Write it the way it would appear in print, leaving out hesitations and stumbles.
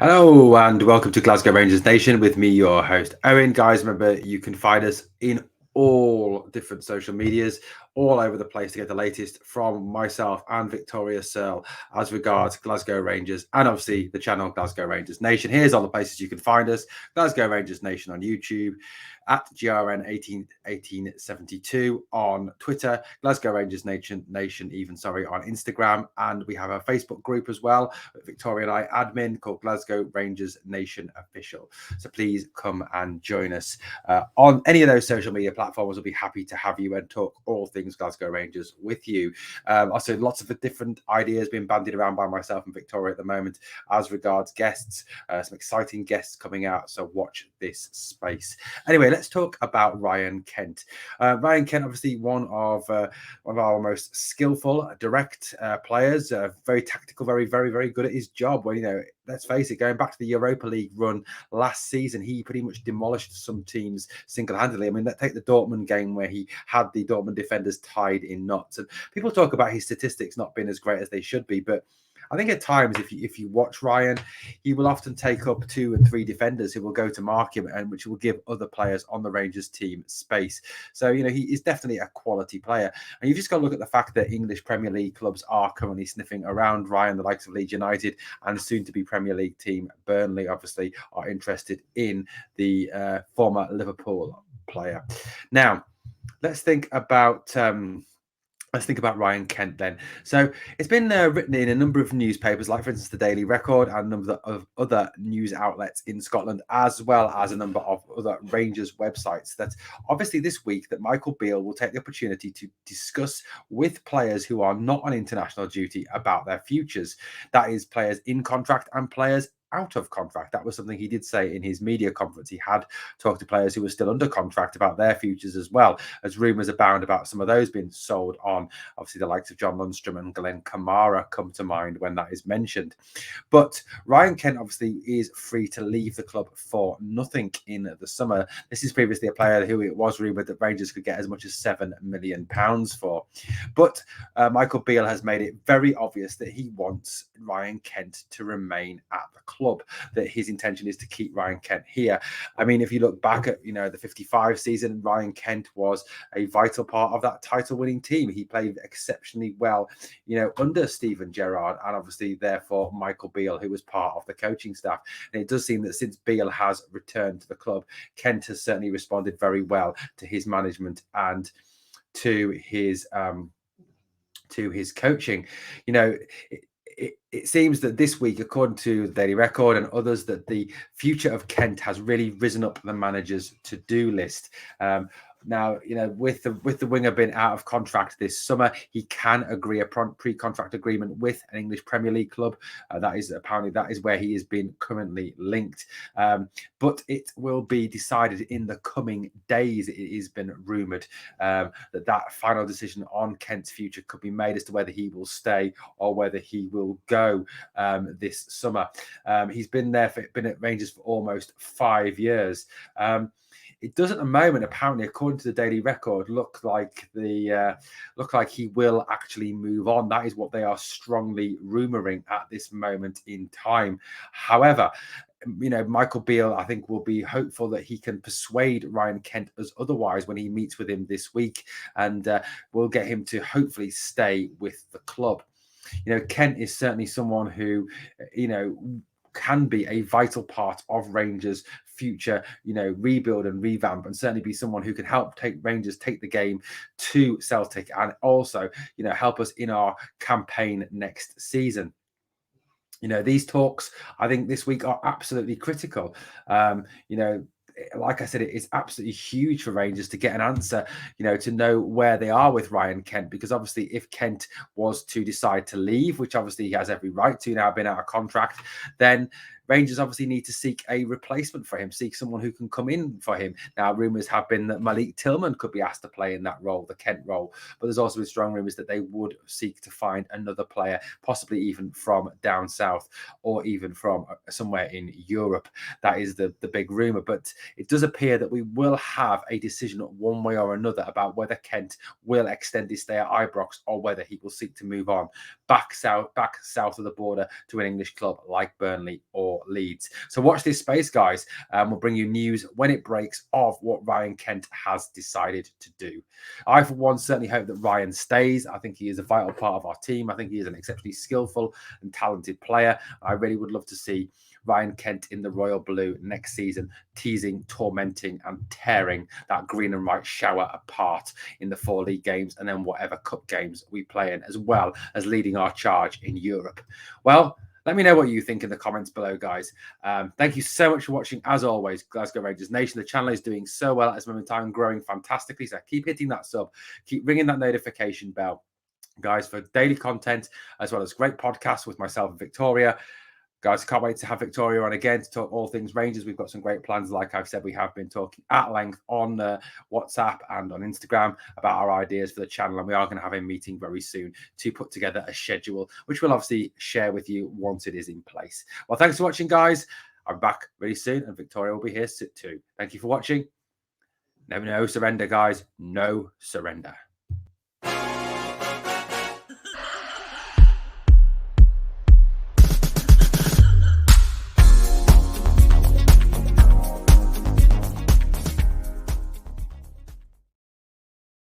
Hello and welcome to Glasgow Rangers Nation with me, your host, Owen. Guys, remember you can find us in all different social medias, all over the place to get the latest from myself and Victoria Searle as regards Glasgow Rangers and obviously the channel Glasgow Rangers Nation. Here's all the places you can find us: Glasgow Rangers Nation on YouTube, at GRN 1872 on Twitter, Glasgow Rangers Nation on Instagram, and we have a Facebook group as well, Victoria and I admin, called Glasgow Rangers Nation Official. So please come and join us on any of those social media platforms. We'll be happy to have you and talk all things Glasgow Rangers with you. Also, lots of different ideas being bandied around by myself and Victoria at the moment as regards guests. Some exciting guests coming out, so watch this space. Anyway, let's talk about Ryan Kent. Ryan Kent, obviously one of our most skillful, direct players. Very tactical, very good at his job. Well, let's face it, going back to the Europa League run last season, he pretty much demolished some teams single-handedly. I mean, let's take the Dortmund game where he had the Dortmund defenders tied in knots. And people talk about his statistics not being as great as they should be, but I think at times, if you watch Ryan, he will often take up 2 and 3 defenders who will go to mark him, and which will give other players on the Rangers team space. So, he is definitely a quality player. And you've just got to look at the fact that English Premier League clubs are currently sniffing around Ryan. The likes of Leeds United and soon-to-be Premier League team Burnley, obviously, are interested in the former Liverpool player. Now, let's think about Ryan Kent then. So it's been written in a number of newspapers, like for instance the Daily Record and a number of other news outlets in Scotland, as well as a number of other Rangers websites, that obviously this week that Michael Beale will take the opportunity to discuss with players who are not on international duty about their futures. That is players in contract and players out of contract. That was something he did say in his media conference. He had talked to players who were still under contract about their futures as well, as rumours abound about some of those being sold on. Obviously, the likes of John Lundstrom and Glenn Kamara come to mind when that is mentioned. But Ryan Kent obviously is free to leave the club for nothing in the summer. This is previously a player who it was rumoured that Rangers could get as much as £7 million for. But Michael Beale has made it very obvious that he wants Ryan Kent to remain at the club, that his intention is to keep Ryan Kent here. I mean, if you look back at, the 55 season, Ryan Kent was a vital part of that title-winning team. He played exceptionally well, under Steven Gerrard and obviously, therefore, Michael Beale, who was part of the coaching staff. And it does seem that since Beale has returned to the club, Kent has certainly responded very well to his management and to his coaching. It seems that this week, according to the Daily Record and others, that the future of Kent has really risen up the manager's to-do list. Now, with the winger being out of contract this summer, he can agree a pre-contract agreement with an English Premier League club. That is where he has been currently linked. But it will be decided in the coming days. It has been rumoured that final decision on Kent's future could be made as to whether he will stay or whether he will go this summer. He's been at Rangers for almost 5 years. It does at the moment, apparently, according to the Daily Record, look like he will actually move on. That is what they are strongly rumouring at this moment in time. However, Michael Beale, I think, will be hopeful that he can persuade Ryan Kent as otherwise when he meets with him this week, and will get him to hopefully stay with the club. Kent is certainly someone who, can be a vital part of Rangers' future, rebuild and revamp, and certainly be someone who can help Rangers take the game to Celtic, and also, help us in our campaign next season. These talks, I think, this week are absolutely critical. Like I said, it is absolutely huge for Rangers to get an answer, to know where they are with Ryan Kent, because obviously if Kent was to decide to leave, which obviously he has every right to now, been out of contract, then Rangers obviously need to seek a replacement for him, seek someone who can come in for him. Now, rumours have been that Malik Tillman could be asked to play in that role, the Kent role, but there's also been strong rumours that they would seek to find another player, possibly even from down south or even from somewhere in Europe. That is the big rumour, but it does appear that we will have a decision one way or another about whether Kent will extend his stay at Ibrox or whether he will seek to move on back south of the border to an English club like Burnley or for Leeds. So watch this space, guys. We'll bring you news when it breaks of what Ryan Kent has decided to do. I, for one, certainly hope that Ryan stays. I think he is a vital part of our team. I think he is an exceptionally skillful and talented player. I really would love to see Ryan Kent in the Royal Blue next season, teasing, tormenting, and tearing that green and white shower apart in the 4 league games and then whatever cup games we play in, as well as leading our charge in Europe. Well, let me know what you think in the comments below, guys. Thank you so much for watching. As always, Glasgow Rangers Nation. The channel is doing so well at this moment in time, growing fantastically. So keep hitting that sub, keep ringing that notification bell, guys, for daily content, as well as great podcasts with myself and Victoria. Guys, can't wait to have Victoria on again to talk all things Rangers. We've got some great plans. Like I've said, we have been talking at length on WhatsApp and on Instagram about our ideas for the channel. And we are going to have a meeting very soon to put together a schedule, which we'll obviously share with you once it is in place. Well, thanks for watching, guys. I'm back really soon and Victoria will be here too. Thank you for watching. No surrender, guys. No surrender.